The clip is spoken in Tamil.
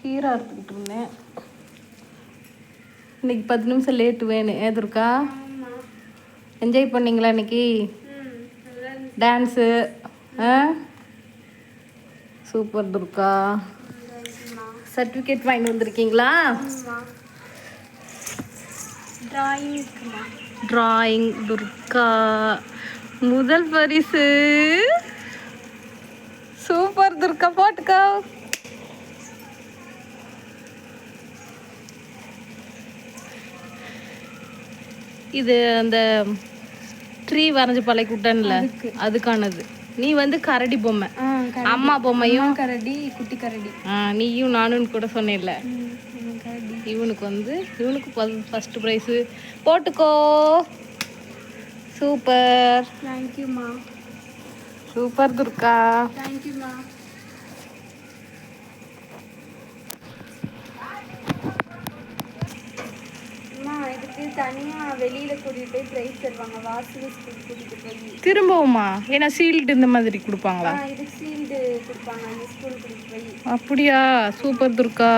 கீரை அறுத்துக்கிட்டு இருந்தேன். இன்னைக்கு 10 நிமிஷம் லேட்டு வேணும். ஏதுருக்கா என்ஜாய் பண்ணிங்களா இன்னைக்கு? Dance super Durga. சர்டிஃபிகேட் வாங்கி வந்திருக்கீங்களா? டிராயிங் துர்கா முதல் பரிசு. சூப்பர் துர்கா, போட்டுக்கோ. இது அந்த ட்ரீ வரைஞ்சு பழைய குட்டன்ல அதுக்கானது. நீ வந்து கரடி பொம்மை, அம்மா பொம்மையும் கரடி, குட்டி கரடி. நீயும் நானும் கூட சொன்னேன்ல. இவனுக்கு ஃபர்ஸ்ட் ப்ரைஸ். போட்டுக்கோ. சூப்பர். தேங்க்யூம்மா. சூப்பர் துர்கா. தேங்க்யூம்மா. இதுக்கு தனியா வெளியில கூட்டிட்டு போய் பிரைஸ் தருவாங்க. வாசல் ஸ்கூல் கூட்டிட்டு போய் திரும்பவுமா? ஏன்னா சீல்டு இந்த மாதிரி கொடுப்பாங்களா? இதுக்கு சீல்டு கொடுப்பாங்க அந்த ஸ்கூல் கூட்டிட்டு போய். அப்படியா? சூப்பர் துர்கா.